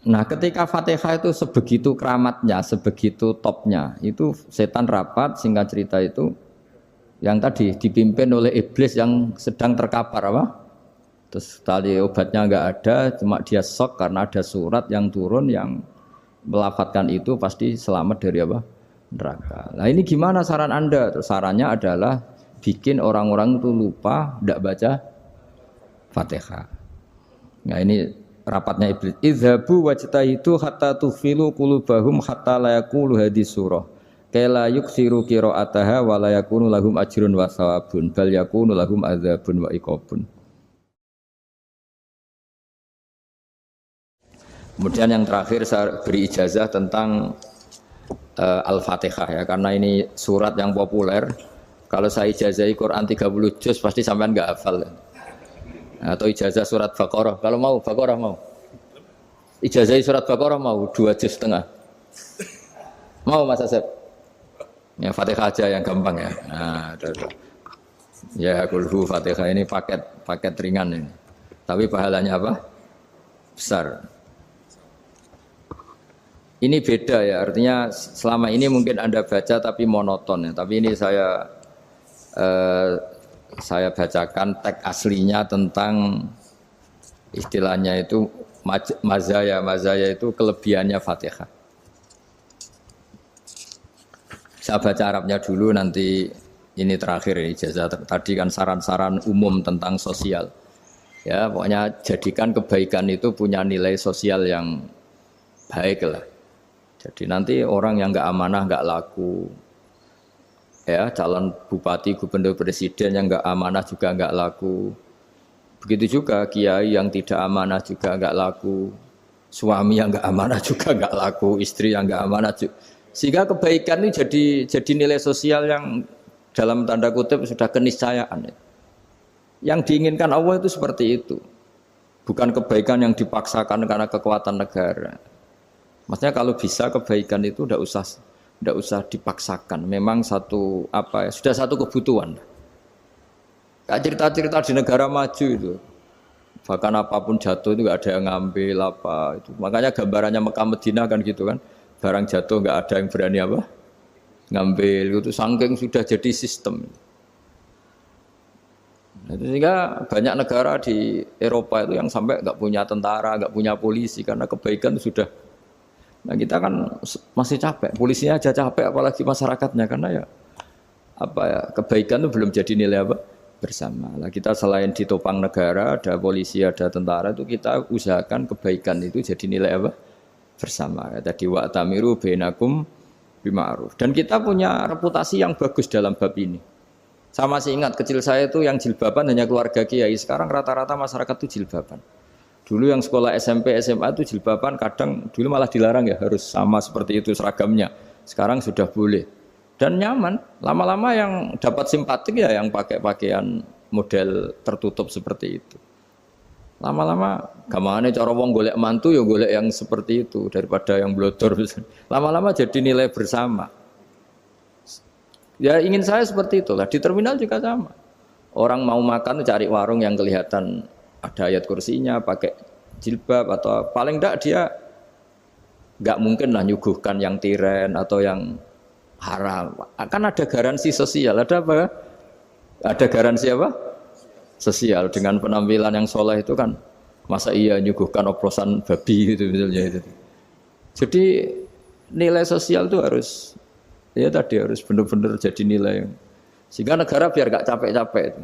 Nah, ketika Fatihah itu sebegitu keramatnya, sebegitu topnya, itu setan rapat, singkat cerita itu yang tadi dipimpin oleh iblis yang sedang terkapar apa? Terus tali obatnya nggak ada, cuma dia shock karena ada surat yang turun yang melafatkan itu pasti selamat dari apa? Neraka. Nah ini gimana saran Anda? Terus sarannya adalah bikin orang-orang itu lupa, tidak baca Fatihah. Nah ini rapatnya iblis. Idhabu wajtahidu hatta tufilu qulubahum hatta la yaqulu hadis surah. Kala yuksiru qira'ataha wa la yakunu lahum ajrun wa thawabun bal yakunu lahum adzabun wa iqabun. Kemudian yang terakhir saya beri ijazah tentang Al-Fatihah ya, karena ini surat yang populer. Kalau saya ijazahi Quran 30 juz pasti sampean enggak hafal. Atau ijazah surat Baqarah. Kalau mau Baqarah mau. Ijazahi surat Baqarah mau 2 juz setengah. Mau Mas Asep? Ya Fatihah aja yang gampang ya. Nah, ya kulhu Fatihah ini paket ringan ini. Tapi pahalanya apa? Besar. Ini beda ya, artinya selama ini mungkin Anda baca tapi monoton ya. Tapi ini saya bacakan teks aslinya tentang istilahnya itu mazaya. Mazaya itu kelebihannya Fatihah. Saya baca Arabnya dulu, nanti ini terakhir ya, ijazah tadi kan saran-saran umum tentang sosial. Ya, pokoknya jadikan kebaikan itu punya nilai sosial yang baik lah. Jadi nanti orang yang nggak amanah nggak laku, ya calon bupati, gubernur, presiden yang nggak amanah juga nggak laku. Begitu juga kiai yang tidak amanah juga nggak laku, suami yang nggak amanah juga nggak laku, istri yang nggak amanah juga. Sehingga kebaikan ini jadi nilai sosial yang dalam tanda kutip sudah keniscayaan. Yang diinginkan Allah itu seperti itu, bukan kebaikan yang dipaksakan karena kekuatan negara. Maksudnya kalau bisa kebaikan itu tidak usah dipaksakan. Memang sudah satu kebutuhan. Kayak cerita-cerita di negara maju itu, bahkan apapun jatuh itu nggak ada yang ngambil apa itu. Makanya gambarannya Mekah Medina kan gitu kan, barang jatuh nggak ada yang berani apa ngambil. Itu saking sudah jadi sistem. Nah, sehingga banyak negara di Eropa itu yang sampai nggak punya tentara, nggak punya polisi karena kebaikan itu sudah. Nah kita kan masih capek, polisinya aja capek apalagi masyarakatnya, karena ya kebaikan itu belum jadi nilai apa bersama. Nah kita selain ditopang negara, ada polisi, ada tentara, itu kita usahakan kebaikan itu jadi nilai apa bersama. Tadi wa'tamiru bainakum bima'ruf. Dan kita punya reputasi yang bagus dalam bab ini. Saya masih ingat kecil saya itu yang jilbaban hanya keluarga kiai. Sekarang rata-rata masyarakat itu jilbaban. Dulu yang sekolah SMP, SMA itu jilbaban kadang dulu malah dilarang ya, harus sama seperti itu seragamnya. Sekarang sudah boleh. Dan nyaman. Lama-lama yang dapat simpatik ya yang pakai pakaian model tertutup seperti itu. Lama-lama gamane cara wong golek mantu ya golek yang seperti itu daripada yang blodor. Lama-lama jadi nilai bersama. Ya ingin saya seperti itulah. Di terminal juga sama. Orang mau makan cari warung yang kelihatan ada ayat kursinya, pakai jilbab, atau paling enggak dia enggak mungkin lah nyuguhkan yang tiren atau yang haram. Akan ada garansi sosial, ada apa? Ada garansi apa? Sosial dengan penampilan yang soleh itu kan, masa iya nyuguhkan oplosan babi gitu misalnya itu. Jadi nilai sosial itu harus benar-benar jadi nilai. Sehingga negara biar enggak capek-capek itu.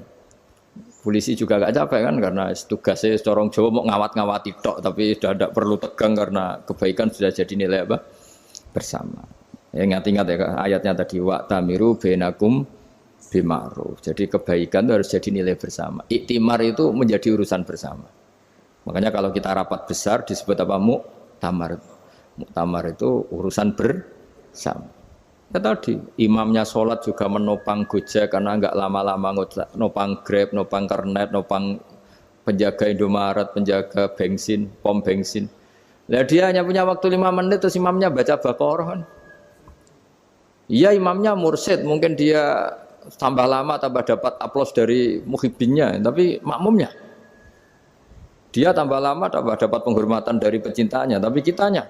Polisi juga gak capek kan, karena tugasnya corong Jawa mau ngawat-ngawati tok, tapi sudah tidak perlu tegang karena kebaikan sudah jadi nilai apa bersama. Ya ingat-ingat ya ayatnya tadi wa'tamiru bainakum bima'ruf. Jadi kebaikan itu harus jadi nilai bersama. Iktimar itu menjadi urusan bersama. Makanya kalau kita rapat besar disebut apa? Muktamar. Muktamar itu urusan bersama. Ya tadi, imamnya sholat juga menopang Gojek karena enggak lama-lama nopang Grab, nopang Kernet, nopang penjaga Indomaret, penjaga bensin, pom bensin. Lah dia hanya punya waktu 5 menit terus imamnya baca Baqarah kan. Iya imamnya mursyid, mungkin dia tambah lama tambah dapat aplaus dari muhibbinnya, tapi makmumnya Dia tambah lama dapat penghormatan dari pecintanya, tapi kitanya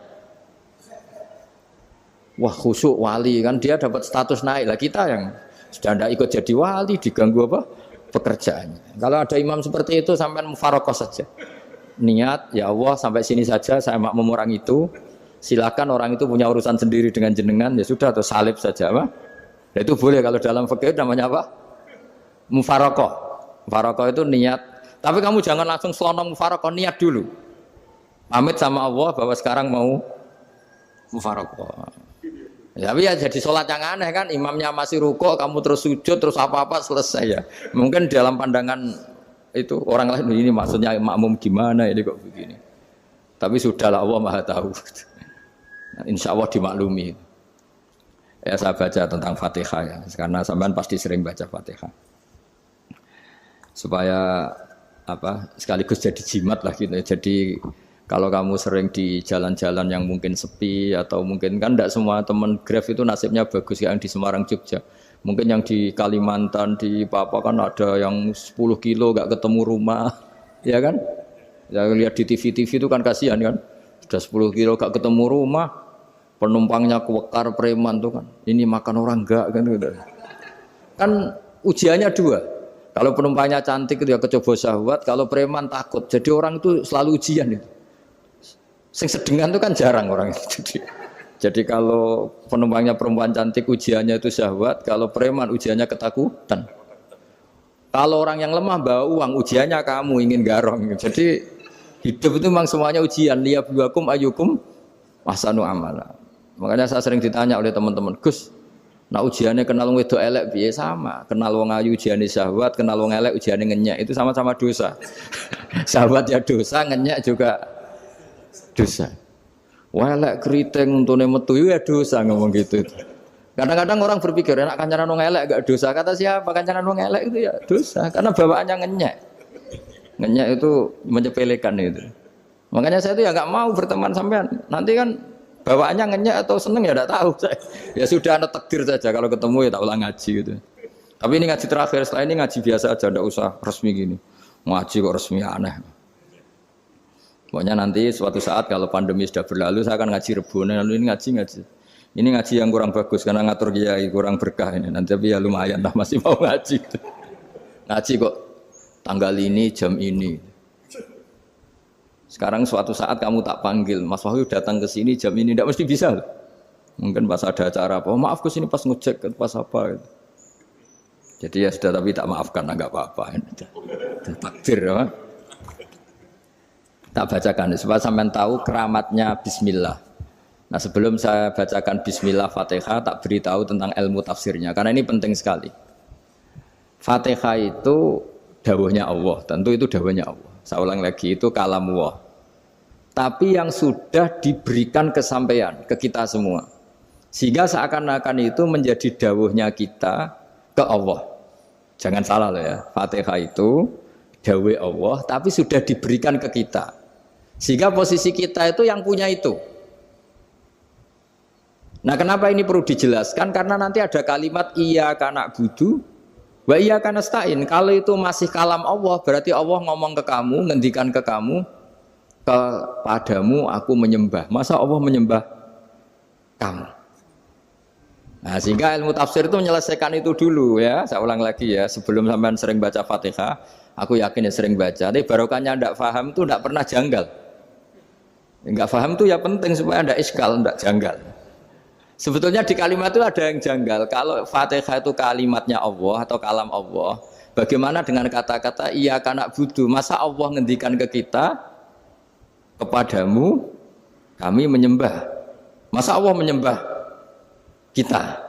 wah khusyuk wali kan dia dapat status naik lah, kita yang sudah tidak ikut jadi wali diganggu apa pekerjaannya. Kalau ada imam seperti itu sampai mufarokoh saja. Niat ya Allah sampai sini saja saya makmum orang itu. Silakan orang itu punya urusan sendiri dengan jenengan ya sudah atau salib saja apa? Ya, itu boleh kalau dalam fikih namanya apa? Mufarokoh. Mufarokoh itu niat. Tapi kamu jangan langsung selonong mufarokoh, niat dulu. Pamit sama Allah bahwa sekarang mau mufarokoh. Ya, tapi ya jadi sholat yang aneh kan, imamnya masih rukuk, kamu terus sujud, terus apa-apa selesai ya. Mungkin dalam pandangan itu orang lain ini maksudnya makmum gimana ini kok begini. Tapi sudahlah Allah Maha tahu. Insya Allah dimaklumi. Ya saya baca tentang Fatihah ya, karena sampean pasti sering baca Fatihah. Supaya apa sekaligus jadi jimat lah gitu. Jadi kalau kamu sering di jalan-jalan yang mungkin sepi atau mungkin kan tidak semua teman Grab itu nasibnya bagus yang di Semarang Jogja. Mungkin yang di Kalimantan di Papua kan ada yang 10 kilo gak ketemu rumah, ya kan? Ya lihat di TV-TV itu kan kasihan kan. Sudah 10 kilo gak ketemu rumah. Penumpangnya kuwekar preman tuh kan. Ini makan orang enggak kan gitu. Kan ujiannya dua. Kalau penumpangnya cantik itu ya kecoba syahwat, kalau preman takut. Jadi orang itu selalu ujian itu. Sing sedengan itu kan jarang orang itu. Jadi kalau penumpangnya perempuan cantik ujiannya itu syahwat, kalau preman ujiannya ketakutan. Kalau orang yang lemah bawa uang ujiannya kamu ingin garong. Jadi hidup itu memang semuanya ujian. Liyabluwakum ayyukum ahsanu amala. Makanya saya sering ditanya oleh teman-teman, Gus, nah ujiannya kenal wong wedok elek piye sama, kenal wong ayu ujiannya syahwat, kenal wong elek ujiannya ngenyek, itu sama-sama dosa. Syahwat ya dosa, ngenyek juga dosa. Wah elek keriting untune metu ya dosa ngomong gitu. Kadang-kadang orang berpikir enak kancanan wong elek gak dosa, kata siapa kancanan wong elek itu ya dosa, karena bawaannya ngenyek. Ngenyek itu menyepelekan itu. Makanya saya itu ya nggak mau berteman sampean. Nanti kan bawaannya ngenyek atau seneng ya tidak tahu. Ya sudah ada takdir saja kalau ketemu ya tak ulang ngaji gitu. Tapi ini ngaji terakhir, setelah ini ngaji biasa aja, tidak usah resmi gini. Ngaji kok resmi aneh. Pokoknya nanti suatu saat kalau pandemi sudah berlalu saya akan ngaji Rebone, lalu ini ngaji. Ini ngaji yang kurang bagus karena ngatur kiai kurang berkah ini. Nanti tapi ya lumayan lah masih mau ngaji. Ngaji kok tanggal ini jam ini. Sekarang suatu saat kamu tak panggil, Mas Wahyu datang ke sini jam ini, tidak mesti bisa. Mungkin pas ada acara apa, oh, maaf ke sini pas ngecek, pas apa. Gitu. Jadi ya sudah tapi tak maafkan, enggak apa-apa. Takdir, ya. Tak bacakan supaya sampean tahu keramatnya Bismillah. Nah sebelum saya bacakan Bismillah Fatihah, tak beritahu tentang ilmu tafsirnya, karena ini penting sekali. Fatihah itu dawuhnya Allah, tentu itu dawuhnya Allah. Saya ulang lagi, itu kalam Allah. Tapi yang sudah diberikan kesampaian ke kita semua. Sehingga seakan-akan itu menjadi dawuhnya kita ke Allah. Jangan salah loh ya, Fatihah itu dawuh Allah, tapi sudah diberikan ke kita. Sehingga posisi kita itu yang punya itu. Nah kenapa ini perlu dijelaskan? Karena nanti ada kalimat iyyaka na'budu wa iyyaka nasta'in. Kalau itu masih kalam Allah, berarti Allah ngomong ke kamu, ngendikan ke kamu, kepadamu aku menyembah. Masa Allah menyembah kamu? Nah, sehingga ilmu tafsir itu menyelesaikan itu dulu ya. Saya ulang lagi ya, sebelum sampean sering baca Fatihah, aku yakin ya sering baca. Tapi barokahnya ndak paham itu ndak pernah janggal. Enggak paham itu ya penting supaya ndak iskal, ndak janggal. Sebetulnya di kalimat itu ada yang janggal. Kalau Fatihah itu kalimatnya Allah atau kalam Allah, bagaimana dengan kata-kata iyyaka na'budu? Masa Allah ngendikan ke kita, kepadamu kami menyembah. Masa Allah menyembah kita?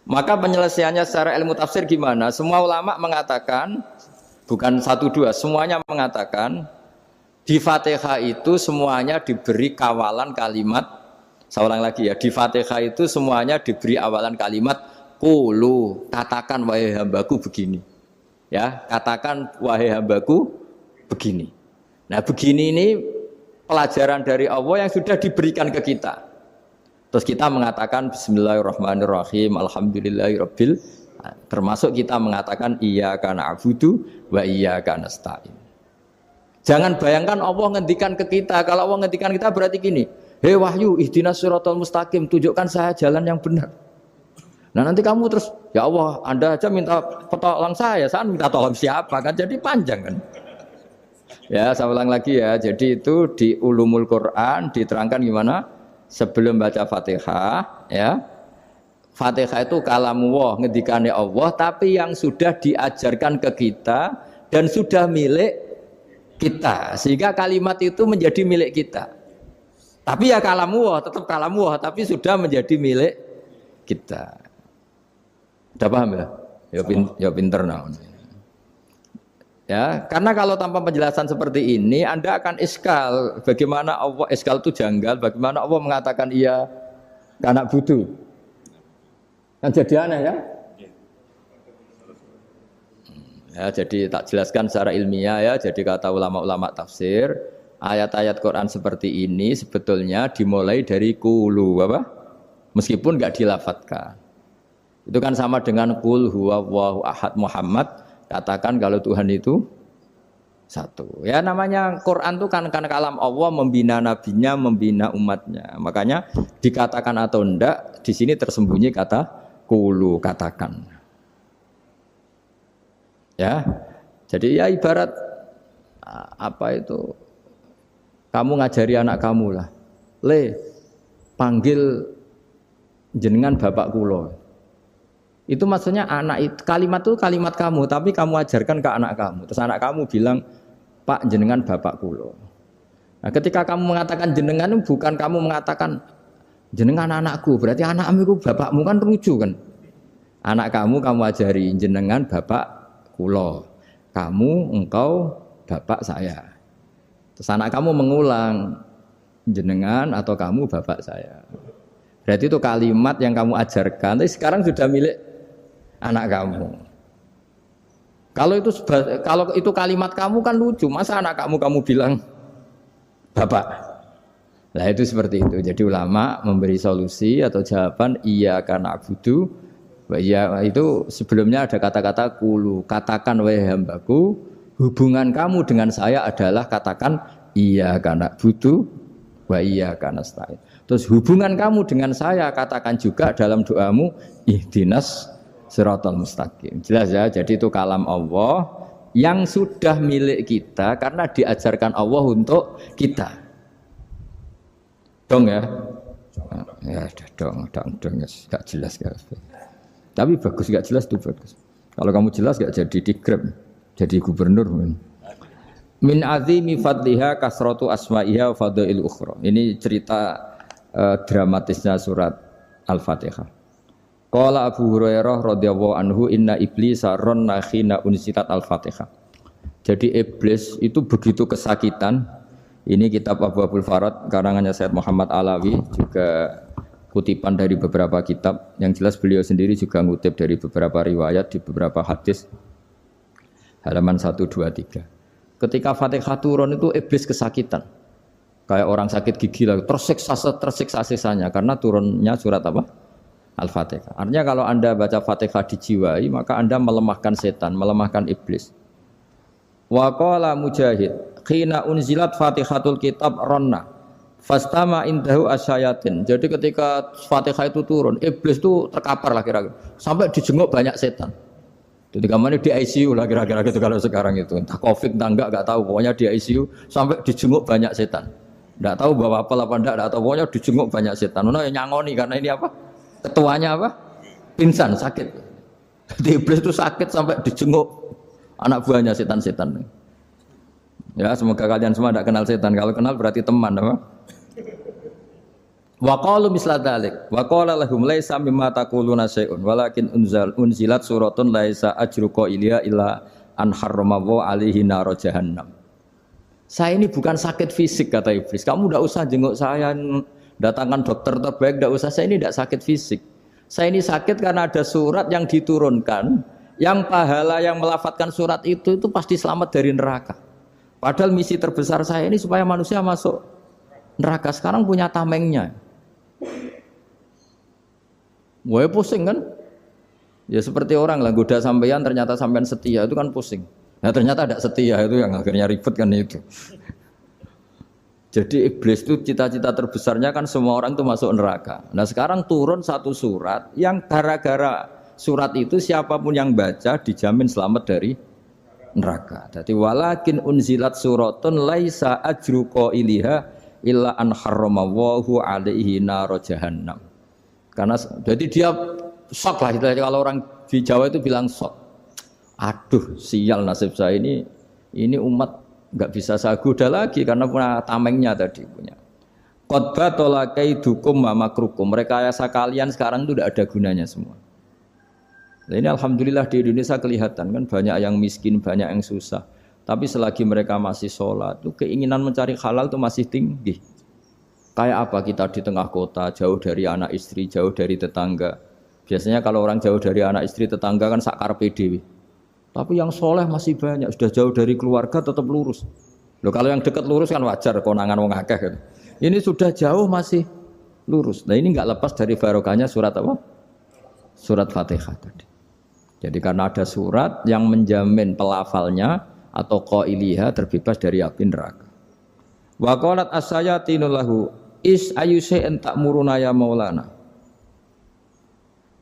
Maka penyelesaiannya secara ilmu tafsir gimana? Semua ulama mengatakan, bukan satu dua, semuanya mengatakan di Fatihah itu semuanya diberi kawalan kalimat. Saya ulang lagi ya, di Fatihah itu semuanya diberi awalan kalimat qulu, katakan wahai hambaku begini. Ya, katakan wahai hambaku begini. Nah, begini ini pelajaran dari Allah yang sudah diberikan ke kita. Terus kita mengatakan bismillahirrahmanirrahim, alhamdulillahirabbil, termasuk kita mengatakan iyyaka na'budu wa iyyaka nasta'in. Jangan bayangkan Allah ngendikan ke kita. Kalau Allah ngendikan kita berarti gini, hei wahyu, ihdinas siratal mustaqim, tunjukkan saya jalan yang benar. Nah nanti kamu terus, ya Allah, Anda aja minta tolong saya minta tolong siapa kan? Jadi panjang kan? Ya, saya ulang lagi ya. Jadi itu di Ulumul Quran diterangkan gimana? Sebelum baca Fatihah, ya. Fatihah itu kalamullah, ngendikane Allah, tapi yang sudah diajarkan ke kita dan sudah milik kita, sehingga kalimat itu menjadi milik kita. Tapi ya kalamullah, tetap kalamullah, tapi sudah menjadi milik kita. Udah paham ya? Ya pinter nah. Ya, karena kalau tanpa penjelasan seperti ini, Anda akan iskal. Bagaimana Allah, iskal itu janggal, bagaimana Allah mengatakan iya anak butuh. Kan jadi aneh ya? Ya, jadi tak jelaskan secara ilmiah ya. Jadi kata ulama-ulama tafsir, ayat-ayat Quran seperti ini sebetulnya dimulai dari qulu apa? Meskipun enggak dilafatkan. Itu kan sama dengan qul huwallahu ahad Muhammad, katakan kalau Tuhan itu satu. Ya namanya Quran itu kan kalam Allah, membina nabinya, membina umatnya. Makanya dikatakan atau enggak, di sini tersembunyi kata qulu, katakan. Ya, jadi ya ibarat apa itu? Kamu ngajari anak kamu lah, panggil jenengan bapak kulo. Itu maksudnya anak itu kalimat itu kalimat kamu, tapi kamu ajarkan ke anak kamu. Terus anak kamu bilang, Pak jenengan bapak kulo. Nah, ketika kamu mengatakan jenengan, bukan kamu mengatakan jenengan anakku, berarti anakmu itu bapakmu, kan lucu kan? Anak kamu ajari jenengan bapak kulo, kamu engkau bapak saya. Terus anak kamu mengulang jenengan atau kamu bapak saya. Berarti itu kalimat yang kamu ajarkan, tapi sekarang sudah milik anak kamu. Kalau itu kalimat kamu kan lucu, masa anak kamu bilang bapak. Nah itu seperti itu. Jadi ulama memberi solusi atau jawaban iya karena abudu. Ya itu sebelumnya ada kata-kata qulu, katakan wahai hambaku, hubungan kamu dengan saya adalah katakan iya karena butuh wa iya karena nasta'in. Terus hubungan kamu dengan saya katakan juga dalam doamu ihdinas siratal mustaqim. Jelas ya, jadi itu kalam Allah yang sudah milik kita karena diajarkan Allah untuk kita. Dong ya? Ya dong, gak jelas gak. Tapi bagus, gak jelas itu bagus. Kalau kamu jelas gak jadi digrab, jadi gubernur. Min azimi fadliha kasratu asma'iha fadail ukhra. Ini cerita dramatisnya surat Al-Fatihah. Qala Abu Hurairah radhiyallahu anhu inna iblisa ranna khina unsitat Al-Fatihah. Jadi iblis itu begitu kesakitan. Ini kitab Abu Abul Farad karangannya Sayyid Muhammad Alawi, juga kutipan dari beberapa kitab. Yang jelas beliau sendiri juga ngutip dari beberapa riwayat di beberapa hadis. Halaman 123. Ketika Fatihah turun itu iblis kesakitan. Kayak orang sakit gigi lah, tersiksa sisanya karena turunnya surat apa? Al-Fatihah. Artinya kalau Anda baca Fatihah dijiwai, maka Anda melemahkan setan, melemahkan iblis. Wa qala Mujahid, khina unzilat Fatihatul kitab ronna fastama indahu asyayatin. Jadi ketika Fatihah itu turun, iblis itu terkapar lah kira-kira. Sampai dijenguk banyak setan. Jadi kamarnya di ICU lah kira-kira gitu kalau sekarang itu. Entah Covid entah enggak tahu. Pokoknya di ICU sampai dijenguk banyak setan. Enggak tahu bawa apa enggak tahu. Pokoknya dijenguk banyak setan. Ono yang nyangoni karena ini apa? Ketuanya apa? Pingsan, sakit. Jadi iblis itu sakit sampai dijenguk anak buahnya setan-setan. Ya, semoga kalian semua tidak kenal setan. Kalau kenal berarti teman, apa? Wa qalu misla dzalik wa qala lahum laisa mimma taquluna syai'un walakin unzilat suratun laisa ajru qailiha illa an harrama alaihi nar jahannam. Saya ini bukan sakit fisik kata iblis. Kamu tidak usah jenguk saya, datangkan dokter terbaik, tidak usah. Saya ini tidak sakit fisik. Saya ini sakit karena ada surat yang diturunkan, yang pahala yang melafadzkan surat itu pasti selamat dari neraka. Padahal misi terbesar saya ini supaya manusia masuk neraka. Sekarang punya tamengnya. Wah pusing kan? Ya seperti orang lah goda sampean ternyata sampean setia itu kan pusing. Nah ternyata ada setia itu yang akhirnya ribet kan itu. Jadi iblis itu cita-cita terbesarnya kan semua orang itu masuk neraka. Nah sekarang turun satu surat yang gara-gara surat itu siapapun yang baca dijamin selamat dari neraka. Jadi walakin unzilat suratun laisa ajru qailiha illa an harramallahu alaihi nar jahannam. Karena jadi dia shock lah kalau orang di Jawa itu bilang shock. Aduh sial nasib saya ini umat nggak bisa saya goda lagi karena punya tamengnya tadi punya. Qad tolakaidukum wa makrukum. Rekayasa kalian sekarang itu tidak ada gunanya semua. Nah, ini alhamdulillah di Indonesia kelihatan kan banyak yang miskin, banyak yang susah. Tapi selagi mereka masih sholat, itu keinginan mencari halal itu masih tinggi. Kayak apa kita di tengah kota, jauh dari anak istri, jauh dari tetangga. Biasanya kalau orang jauh dari anak istri, tetangga kan sakar PDW. Tapi yang soleh masih banyak, sudah jauh dari keluarga tetap lurus. Loh kalau yang dekat lurus kan wajar, konangan wong akeh gitu. Ini sudah jauh masih lurus. Nah ini nggak lepas dari barokahnya surat apa? Surat Fatihah tadi. Jadi karena ada surat yang menjamin pelafalnya atau qailiha terbebas dari api neraka. Wa qalat as-sayatinu lahu is ayyusa'in ta'muruna ya maulana.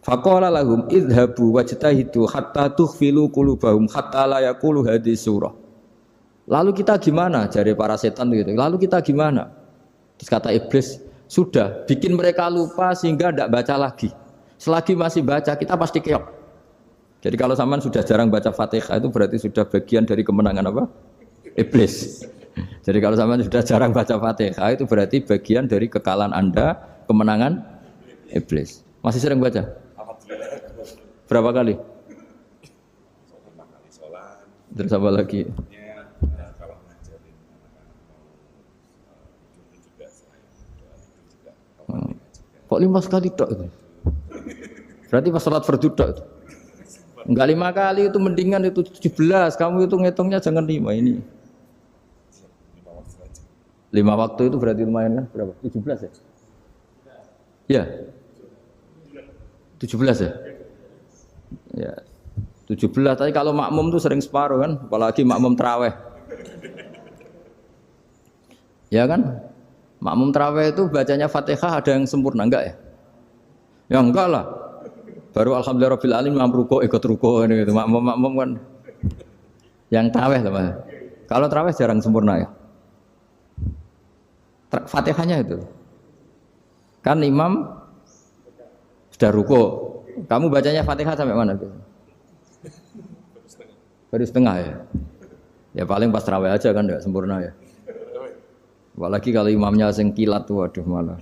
Faqala lahum idhabu wajtahidu hatta tukhfilu qulubahum hatta la yaqulu hadhihi surah. Lalu kita gimana? Jari para setan gitu. Lalu kita gimana? Terus kata iblis, sudah bikin mereka lupa sehingga tidak baca lagi. Selagi masih baca kita pasti keok. Jadi kalau sampean sudah jarang baca Fatihah itu berarti sudah bagian dari kemenangan apa? Iblis. Jadi kalau sampean sudah jarang baca Fatihah itu berarti bagian dari kekalahan Anda, kemenangan iblis. Masih sering baca? Berapa kali? Terus apa lagi? Kok 5 kali tok itu? Berarti pas salat fardu tok itu. Enggak 5 kali itu mendingan itu 17. Kamu itu ngitungnya jangan 5 ini. 5 waktu itu berarti lumayan kan? Berapa? 17 ya? Ya. 17 ya? Ya. 17 tapi kalau makmum tuh sering separuh kan, apalagi makmum tarawih. Ya kan? Makmum tarawih itu bacanya Fatihah ada yang sempurna enggak ya? Ya enggak lah. Baru alhamdulillahirabbil alamin imam ruku ikut ruku gitu. Makmum kan yang tarawih lah, Mas. Kalau tarawih jarang sempurna ya. Fatihahnya itu. Kan imam sudah ruku. Kamu bacanya Fatihah sampai mana? Baru setengah ya. Ya paling pas tarawih aja kan enggak sempurna ya. Apalagi kalau imamnya sing kilat tuh waduh malah.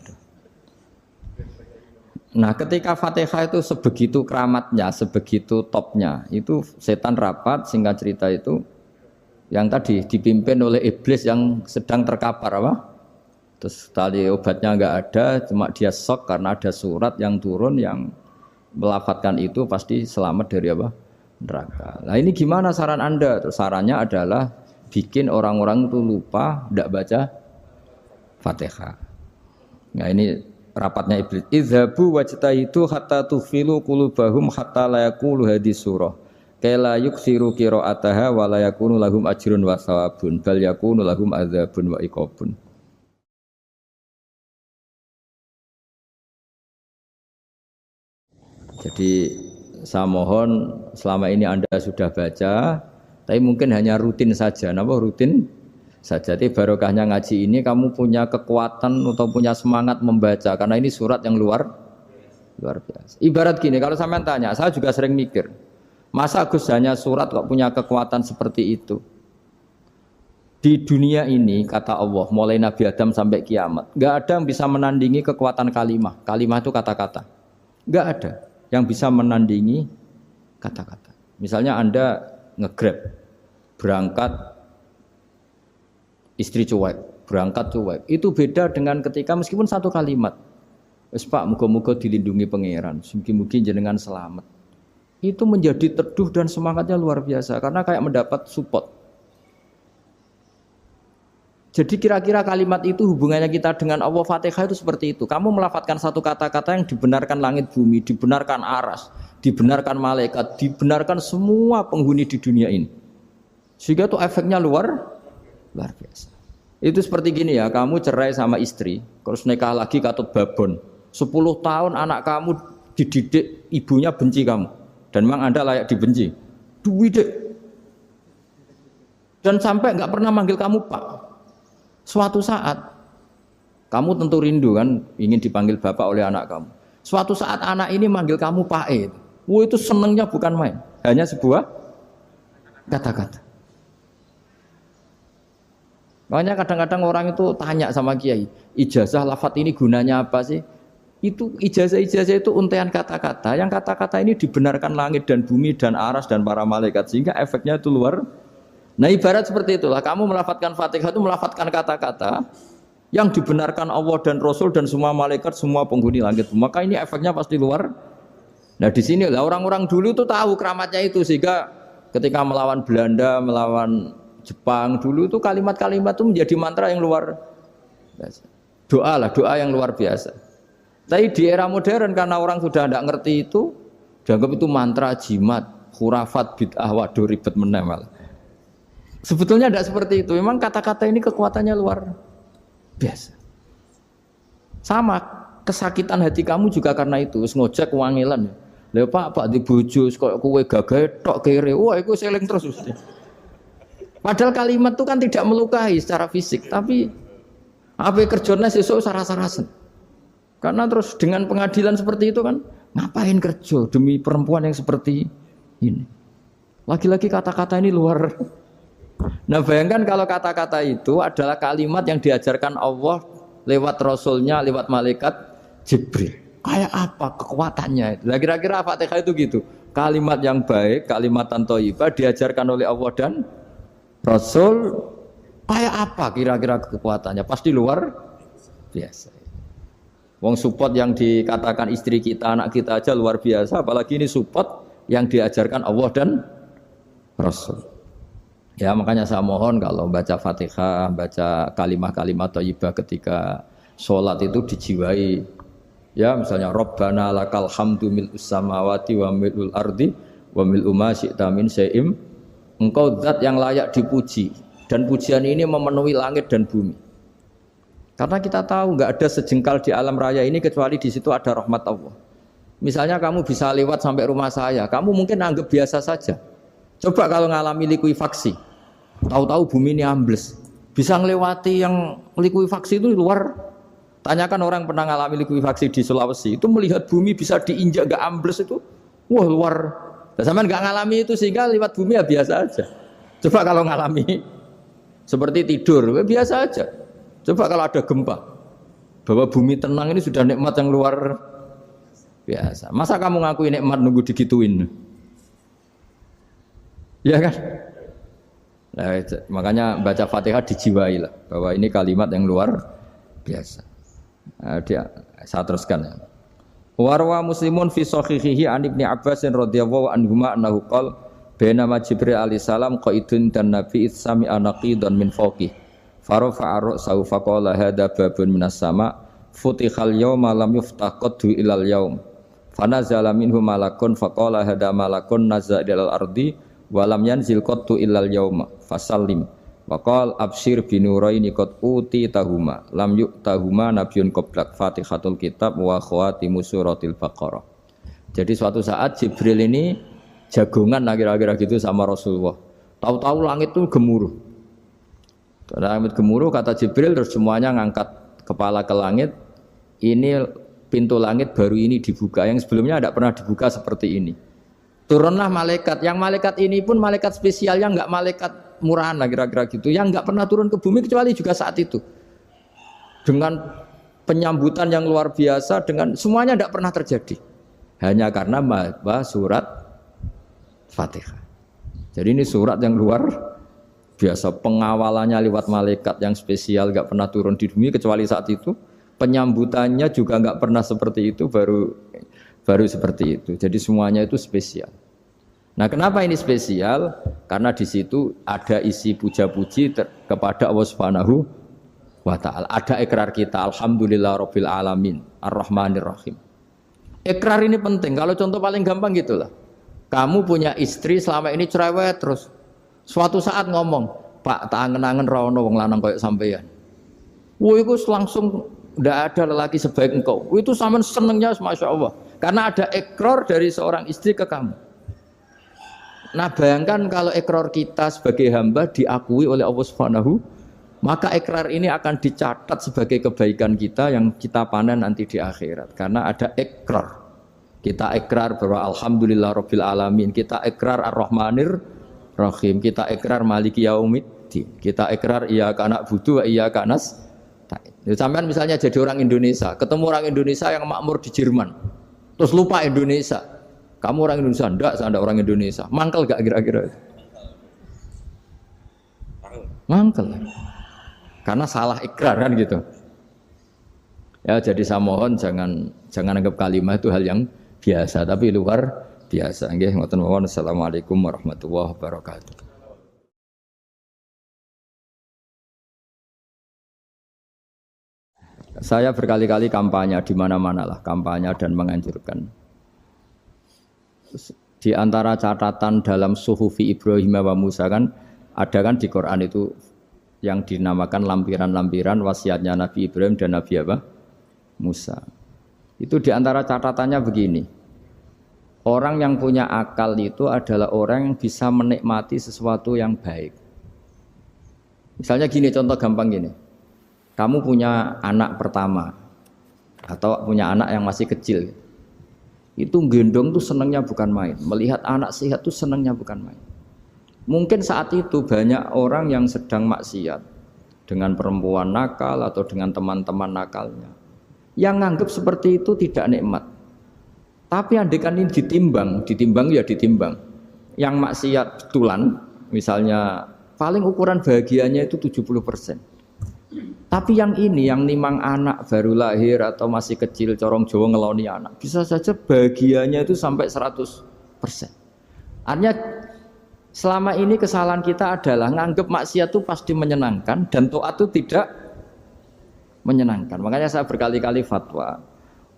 Nah, ketika Fatihah itu sebegitu keramatnya, sebegitu topnya, itu setan rapat, singkat cerita itu yang tadi dipimpin oleh iblis yang sedang terkapar apa? Terus tali obatnya enggak ada, cuma dia shock karena ada surat yang turun yang melafatkan itu pasti selamat dari apa? Neraka. Nah, ini gimana saran Anda? Terus sarannya adalah bikin orang-orang itu lupa enggak baca Fatihah. Nah, ini rapatnya iblis. Idzabu wajtahidu hatta tughfilu qulubahum hatta la yaqulu hadhihi surah. Kala yuksiru qira'ataha wa la yakunu lahum ajrun wa thawabun bal yakunu lahum adzabun wa iqabun. Jadi saya mohon selama ini Anda sudah baca, tapi mungkin hanya rutin saja. Napa rutin saja? Jadi barokahnya ngaji ini kamu punya kekuatan atau punya semangat membaca karena ini surat yang luar biasa. Ibarat gini, kalau sampean tanya, saya juga sering mikir, masa Gus hanya surat kok punya kekuatan seperti itu? Di dunia ini kata Allah, mulai Nabi Adam sampai kiamat, nggak ada yang bisa menandingi kekuatan kalimah. Kalimah itu kata-kata, nggak ada yang bisa menandingi kata-kata. Misalnya Anda nge-grab, berangkat istri cuek, berangkat cuek. Itu beda dengan ketika meskipun satu kalimat. Wes Pak, muga-muga dilindungi pangeran, mugi-mugi jenengan selamat. Itu menjadi teduh dan semangatnya luar biasa karena kayak mendapat support. Jadi kira-kira kalimat itu hubungannya kita dengan Allah, Fatihah itu seperti itu. Kamu melafadzkan satu kata-kata yang dibenarkan langit bumi, dibenarkan aras, dibenarkan malaikat, dibenarkan semua penghuni di dunia ini. Sehingga tuh efeknya luar biasa. Itu seperti gini ya, kamu cerai sama istri, terus nikah lagi katut babon. 10 tahun anak kamu dididik, ibunya benci kamu. Dan memang Anda layak dibenci. Dididik. Dan sampai nggak pernah manggil kamu Pak. Suatu saat, kamu tentu rindu kan, ingin dipanggil Bapak oleh anak kamu. Suatu saat anak ini manggil kamu Pak E. Wah itu senengnya bukan main. Hanya sebuah kata-kata. Makanya kadang-kadang orang itu tanya sama kiai, ijazah lafadz ini gunanya apa sih? Itu ijazah-ijazah itu untaian kata-kata. Yang kata-kata ini dibenarkan langit dan bumi dan aras dan para malaikat sehingga efeknya itu luar. Nah ibarat seperti itulah. Kamu melafadzkan Fatihah itu melafadzkan kata-kata yang dibenarkan Allah dan Rasul dan semua malaikat, semua penghuni langit. Maka ini efeknya pasti luar. Nah di sini lah orang-orang dulu itu tahu keramatnya itu sehingga ketika melawan Belanda, melawan Jepang dulu itu kalimat-kalimat itu menjadi mantra yang luar biasa. Doa yang luar biasa. Tapi di era modern karena orang sudah tidak ngerti itu, dianggap itu mantra, jimat, khurafat, bid'ah, waduh ribet menemal. Sebetulnya tidak seperti itu. Memang kata-kata ini kekuatannya luar biasa. Sama kesakitan hati kamu juga karena itu. Ngojek wangilan. Lha Pak di bojo kok kowe gagah tok kere. Wah, iku seling terus. Padahal kalimat itu kan tidak melukai secara fisik, tapi apa kerjanya sesuk saras-sarasen. Karena terus dengan pengadilan seperti itu kan, ngapain kerja demi perempuan yang seperti ini? Lagi-lagi kata-kata ini luar. Nah bayangkan kalau kata-kata itu adalah kalimat yang diajarkan Allah lewat Rasulnya, lewat malaikat Jibril. Kayak apa kekuatannya? Nah, kira-kira Fatihah itu gitu. Kalimat yang baik, kalimatan thayyibah diajarkan oleh Allah dan Rasul, kayak apa kira-kira kekuatannya? Pasti luar biasa. Wong support yang dikatakan istri kita, anak kita aja luar biasa, apalagi ini support yang diajarkan Allah dan Rasul. Ya makanya saya mohon kalau baca Fatihah, baca kalimat-kalimat thayyibah ketika sholat itu dijiwai. Ya misalnya Rabbana lakal hamdu mil'us samawati wa mil'ul ardi wa mil'u ma syi'ta min syai'im. Engkau zat yang layak dipuji dan pujian ini memenuhi langit dan bumi. Karena kita tahu nggak ada sejengkal di alam raya ini kecuali di situ ada rahmat Allah. Misalnya kamu bisa lewat sampai rumah saya, kamu mungkin anggap biasa saja. Coba kalau ngalami likuifaksi, tahu-tahu bumi ini ambles, bisa ngelewati yang likuifaksi itu luar. Tanyakan orang pernah ngalami likuifaksi di Sulawesi, itu melihat bumi bisa diinjak nggak ambles itu, wah luar. Nah, sampean nggak ngalami itu sehingga lewat bumi ya biasa aja. Coba kalau ngalami seperti tidur, ya biasa aja. Coba kalau ada gempa, bahwa bumi tenang ini sudah nikmat yang luar biasa. Masa kamu ngaku nikmat nunggu digituin? Ya kan? Nah, makanya baca Fatihah dijiwai lah, bahwa ini kalimat yang luar biasa. Nah, saya teruskan ya. Warwa Muslimun fi sahihihi an Ibnu Abbas radhiyallahu anhuma annahu qala bainama Jibril alaihi salam qaidun dan Nabi itsami anaqidan min fawqih farafa'a ra'sahu faqala hadza babun minas sama futihal yawma lam yuftah qaddu ilal yaum fanazala minhu malakun faqala hadza malakun nazza ilal ardi wa lam yanzil qaddu ilal yauma fasallim waqal absyir binuraini qad uti tahuma lam yu'tahuma nabiyyun qablak Fatihatul kitab wa khawatimu suratil Baqarah. Jadi suatu saat Jibril ini jagongan kira-kira gitu sama Rasulullah. Tahu-tahu langit itu gemuruh. Langit gemuruh kata Jibril terus semuanya ngangkat kepala ke langit. Ini pintu langit baru ini dibuka, yang sebelumnya tidak pernah dibuka seperti ini. Turunlah malaikat, yang malaikat ini pun malaikat spesial yang enggak malaikat murahan lah kira-kira gitu, yang enggak pernah turun ke bumi kecuali juga saat itu. Dengan penyambutan yang luar biasa, dengan semuanya tidak pernah terjadi. Hanya karena bahwa surat Fatihah. Jadi ini surat yang luar biasa, pengawalannya lewat malaikat yang spesial enggak pernah turun di bumi kecuali saat itu. Penyambutannya juga enggak pernah seperti itu, baru seperti itu. Jadi semuanya itu spesial. Nah, kenapa ini spesial? Karena di situ ada isi puja-puji kepada Allah Subhanahu wa taala. Ada ikrar kita, alhamdulillahirabbil alamin, arrahmanir rahim. Ikrar ini penting. Kalau contoh paling gampang gitulah. Kamu punya istri selama ini cerewet terus. Suatu saat ngomong, Pak, tak angen-angen ra ono wong lanang koyo sampeyan. Wah, itu langsung tidak ada lelaki sebaik engkau. Itu sampean senengnya, masya Allah. Karena ada ikrar dari seorang istri ke kamu. Nah, bayangkan kalau ikrar kita sebagai hamba diakui oleh Allah Subhanahu, maka ikrar ini akan dicatat sebagai kebaikan kita yang kita panen nanti di akhirat. Karena ada ikrar. Kita ikrar bahwa alhamdulillah rabbil alamin. Kita ikrar ar-rahmanir rahim. Kita ikrar maliki yaumiddin. Kita ikrar iyyaka na'budu wa iyyaka nasta'in. Sampean misalnya jadi orang Indonesia, ketemu orang Indonesia yang makmur di Jerman, terus lupa Indonesia. Kamu orang Indonesia? Enggak, saya ada orang Indonesia. Mangkel gak kira-kira? Mangkel. Karena salah ikrar kan gitu. Ya, jadi saya mohon jangan anggap kalimat itu hal yang biasa, tapi luar biasa. Nggih, ngoten mawon. Assalamualaikum warahmatullahi wabarakatuh. Saya berkali-kali kampanye di mana-mana lah, kampanye dan menganjurkan. Di antara catatan dalam Suhufi Ibrahim wa Musa kan ada kan di Quran itu yang dinamakan lampiran-lampiran wasiatnya Nabi Ibrahim dan Nabi apa? Musa. Itu di antara catatannya begini. Orang yang punya akal itu adalah orang yang bisa menikmati sesuatu yang baik. Misalnya gini, contoh gampang gini. Kamu punya anak pertama atau punya anak yang masih kecil, itu gendong tuh senangnya bukan main. Melihat anak sehat tuh senangnya bukan main. Mungkin saat itu banyak orang yang sedang maksiat dengan perempuan nakal atau dengan teman-teman nakalnya, yang nganggap seperti itu tidak nikmat. Tapi andekan ini ditimbang ya ditimbang. Yang maksiat betulan, misalnya paling ukuran bahagianya itu 70%. Tapi yang ini, yang nimang anak baru lahir atau masih kecil, corong Jawa ngeloni anak, bisa saja bahagianya itu sampai 100%. Artinya selama ini kesalahan kita adalah nganggap maksiat itu pasti menyenangkan dan taat itu tidak menyenangkan. Makanya saya berkali-kali fatwa,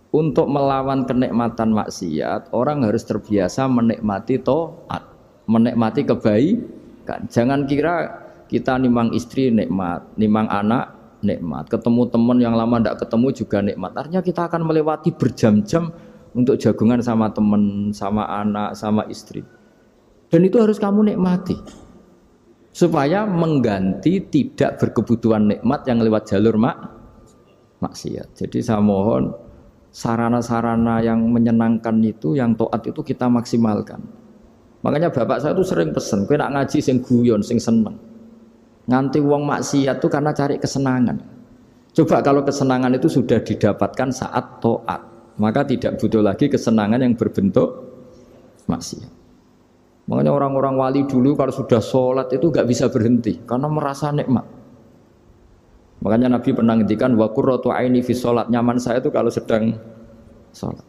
untuk melawan kenikmatan maksiat, orang harus terbiasa menikmati taat, menikmati kebaikan. Jangan kira kita nimang istri nikmat, nimang anak nikmat, ketemu teman yang lama tidak ketemu juga nikmat. Artinya kita akan melewati berjam-jam untuk jagungan sama teman, sama anak, sama istri. Dan itu harus kamu nikmati supaya mengganti tidak berkebutuhan nikmat yang lewat jalur maksiat. Jadi saya mohon sarana-sarana yang menyenangkan itu, yang taat itu kita maksimalkan. Makanya bapak saya itu sering pesan, kowe nak ngaji sing guyon, sing seneng. Nganti wong maksiat itu karena cari kesenangan. Coba kalau kesenangan itu sudah didapatkan saat taat, maka tidak butuh lagi kesenangan yang berbentuk maksiat. Makanya orang-orang wali dulu kalau sudah sholat itu gak bisa berhenti karena merasa nikmat. Makanya Nabi pernah ngendikan wa qurratu aini fi sholat, nyaman saya itu kalau sedang sholat.